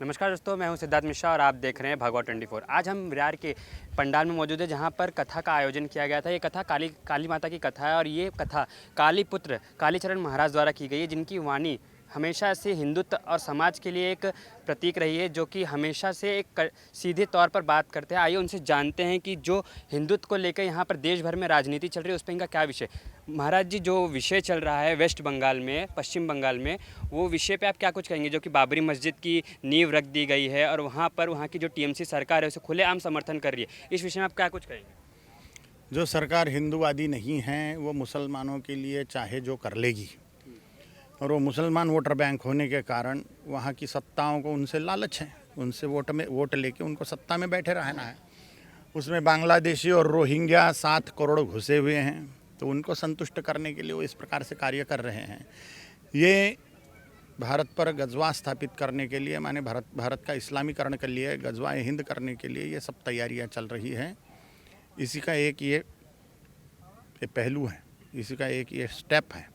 नमस्कार दोस्तों, मैं हूं सिद्धार्थ मिश्रा और आप देख रहे हैं भगवा 24। आज हम विरार के पंडाल में मौजूद है जहां पर कथा का आयोजन किया गया था। ये कथा काली माता की कथा है और ये कथा काली पुत्र कालीचरण महाराज द्वारा की गई है, जिनकी वाणी हमेशा से हिंदुत्व और समाज के लिए एक प्रतीक रही है, जो कि हमेशा से एक सीधे तौर पर बात करते हैं। आइए उनसे जानते हैं कि जो हिंदुत्व को लेकर यहाँ पर देश भर में राजनीति चल रही है उस पर इनका क्या विषय। महाराज जी, जो विषय चल रहा है वेस्ट बंगाल में, पश्चिम बंगाल में, वो विषय पे आप क्या कुछ कहेंगे? जो कि बाबरी मस्जिद की नींव रख दी गई है और वहाँ पर वहाँ की जो टीएमसी सरकार है उसे खुलेआम समर्थन कर रही है, इस विषय में आप क्या कुछ कहेंगे? जो सरकार हिंदूवादी नहीं है वो मुसलमानों के लिए चाहे जो कर लेगी, और वो मुसलमान वोटर बैंक होने के कारण वहाँ की सत्ताओं को उनसे लालच है, उनसे वोट लेके उनको सत्ता में बैठे रहना है। उसमें बांग्लादेशी और रोहिंग्या 7 करोड़ घुसे हुए हैं, तो उनको संतुष्ट करने के लिए वो इस प्रकार से कार्य कर रहे हैं। ये भारत पर गजवा स्थापित करने के लिए, माने भारत का इस्लामीकरण के लिए, गजवा हिंद करने के लिए ये सब तैयारियां चल रही हैं। इसी का एक ये पहलू है, इसी का एक ये स्टेप है।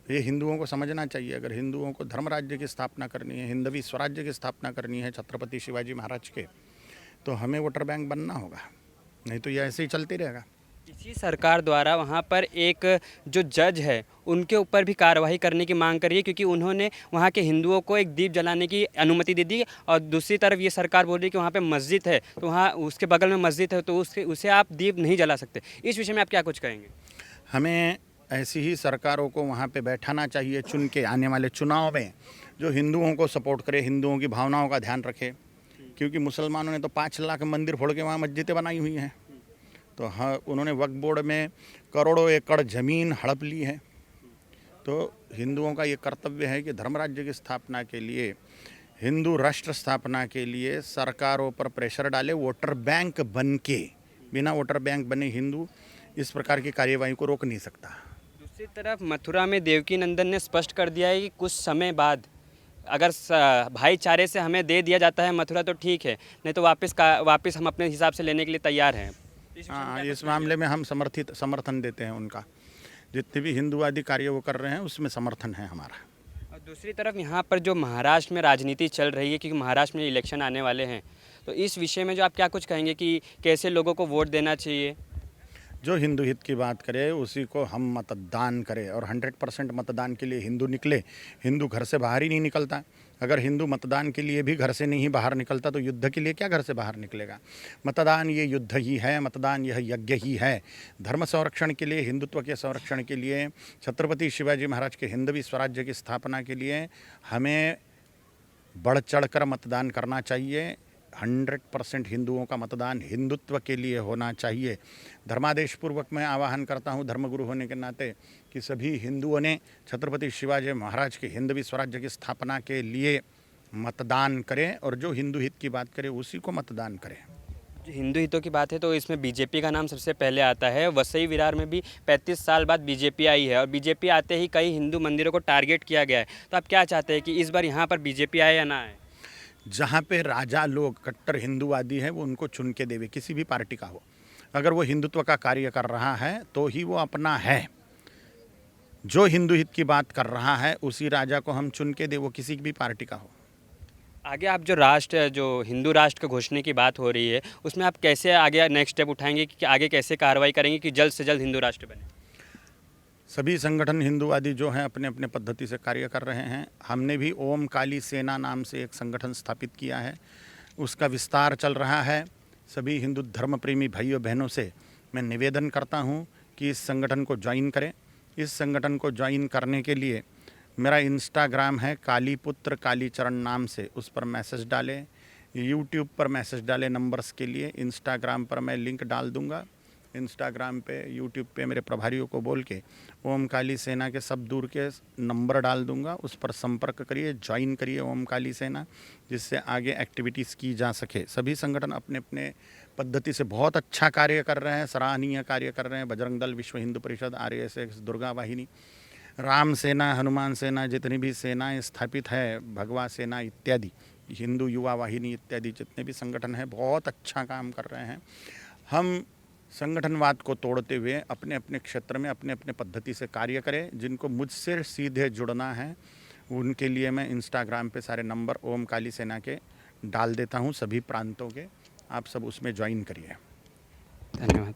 ये हिंदुओं को समझना चाहिए। अगर हिंदुओं को धर्म राज्य की स्थापना करनी है, हिंदवी स्वराज्य की स्थापना करनी है छत्रपति शिवाजी महाराज के, तो हमें वोटर बैंक बनना होगा, नहीं तो ये ऐसे ही चलते रहेगा। इसी सरकार द्वारा वहाँ पर एक जो जज है उनके ऊपर भी कार्रवाई करने की मांग करी है, क्योंकि उन्होंने वहाँ के हिंदुओं को एक दीप जलाने की अनुमति दे दी। और दूसरी तरफ ये सरकार बोल रही है कि वहाँ पे मस्जिद है, तो वहाँ उसके बगल में मस्जिद है, तो उसे आप दीप नहीं जला सकते। इस विषय में आप क्या कुछ कहेंगे? हमें ऐसी ही सरकारों को वहाँ पे बैठाना चाहिए चुन के, आने वाले चुनाव में, जो हिंदुओं को सपोर्ट करे, हिंदुओं की भावनाओं का ध्यान रखे। क्योंकि मुसलमानों ने तो 5 लाख मंदिर फोड़ के वहाँ मस्जिदें बनाई हुई हैं। तो हाँ, उन्होंने वक्फ बोर्ड में करोड़ों एकड़ ज़मीन हड़प ली है। तो हिंदुओं का ये कर्तव्य है कि धर्म राज्य की स्थापना के लिए, हिंदू राष्ट्र स्थापना के लिए सरकारों पर प्रेशर डाले। वोटर बैंक बन के, बिना वोटर बैंक बने हिंदू इस प्रकार की कार्यवाही को रोक नहीं सकता। दूसरी तरफ मथुरा में देवकी नंदन ने स्पष्ट कर दिया है कि कुछ समय बाद अगर भाईचारे से हमें दे दिया जाता है मथुरा तो ठीक है, नहीं तो वापस हम अपने हिसाब से लेने के लिए तैयार हैं। हाँ, इस मामले में हम समर्थन देते हैं उनका। जितने भी हिंदूवादी कार्य वो कर रहे हैं उसमें समर्थन है हमारा। और दूसरी तरफ यहाँ पर जो महाराष्ट्र में राजनीति चल रही है, क्योंकि महाराष्ट्र में इलेक्शन आने वाले हैं, तो इस विषय में जो आप क्या कुछ कहेंगे कि कैसे लोगों को वोट देना चाहिए? जो हिंदू हित की बात करे उसी को हम मतदान करें, और 100% मतदान के लिए हिंदू निकले। हिंदू घर से बाहर ही नहीं निकलता। अगर हिंदू मतदान के लिए भी घर से नहीं बाहर निकलता तो युद्ध के लिए क्या घर से बाहर निकलेगा? मतदान ये युद्ध ही है, मतदान यह यज्ञ ही है। धर्म संरक्षण के लिए, हिंदुत्व के संरक्षण के लिए, छत्रपति शिवाजी महाराज के हिंदवी स्वराज्य की स्थापना के लिए हमें बढ़ चढ़ कर मतदान करना चाहिए। 100% हिंदुओं का मतदान हिंदुत्व के लिए होना चाहिए। धर्मादेश पूर्वक मैं आह्वान करता हूँ धर्मगुरु होने के नाते कि सभी हिंदुओं ने छत्रपति शिवाजी महाराज के हिंदवी स्वराज्य की स्थापना के लिए मतदान करें, और जो हिंदू हित की बात करे उसी को मतदान करें। जो हिंदू हितों की बात है तो इसमें बीजेपी का नाम सबसे पहले आता है। वसई विरार में भी 35 साल बाद बीजेपी आई है और बीजेपी आते ही कई हिंदू मंदिरों को टारगेट किया गया है। तो आप क्या चाहते हैं कि इस बार यहाँ पर बीजेपी आए या ना आए? जहाँ पे राजा लोग कट्टर हिंदूवादी हैं वो उनको चुन के देवे, किसी भी पार्टी का हो। अगर वो हिंदुत्व का कार्य कर रहा है तो ही वो अपना है। जो हिंदू हित की बात कर रहा है उसी राजा को हम चुन के दे, वो किसी भी पार्टी का हो। आगे आप जो हिंदू राष्ट्र के घोषणा की बात हो रही है उसमें आप कैसे आगे नेक्स्ट स्टेप उठाएंगे कि आगे कैसे कार्रवाई करेंगे कि जल्द से जल्द हिंदू राष्ट्र बने? सभी संगठन हिंदूवादी जो हैं अपने अपने पद्धति से कार्य कर रहे हैं। हमने भी ओम काली सेना नाम से एक संगठन स्थापित किया है, उसका विस्तार चल रहा है। सभी हिंदू धर्म प्रेमी भाइयों बहनों से मैं निवेदन करता हूं कि इस संगठन को ज्वाइन करें। इस संगठन को ज्वाइन करने के लिए मेरा इंस्टाग्राम है कालीपुत्र कालीचरण नाम से, उस पर मैसेज डालें। यूट्यूब पर मैसेज डालें नंबर्स के लिए। इंस्टाग्राम पर मैं लिंक डाल दूंगा। इंस्टाग्राम पे, यूट्यूब पे मेरे प्रभारियों को बोल के ओम काली सेना के सब दूर के नंबर डाल दूंगा, उस पर संपर्क करिए, ज्वाइन करिए ओम काली सेना, जिससे आगे एक्टिविटीज़ की जा सके। सभी संगठन अपने अपने पद्धति से बहुत अच्छा कार्य कर रहे हैं, सराहनीय कार्य कर रहे हैं। बजरंग दल, विश्व हिंदू परिषद, RSS, दुर्गा वाहिनी, राम सेना, हनुमान सेना, जितनी भी सेनाएं स्थापित है, भगवा सेना इत्यादि, हिंदू युवा वाहिनी इत्यादि जितने भी संगठन हैं बहुत अच्छा काम कर रहे हैं। हम संगठनवाद को तोड़ते हुए अपने अपने क्षेत्र में अपने अपने पद्धति से कार्य करें। जिनको मुझसे सीधे जुड़ना है उनके लिए मैं इंस्टाग्राम पे सारे नंबर ओम काली सेना के डाल देता हूँ, सभी प्रांतों के। आप सब उसमें ज्वाइन करिए। धन्यवाद।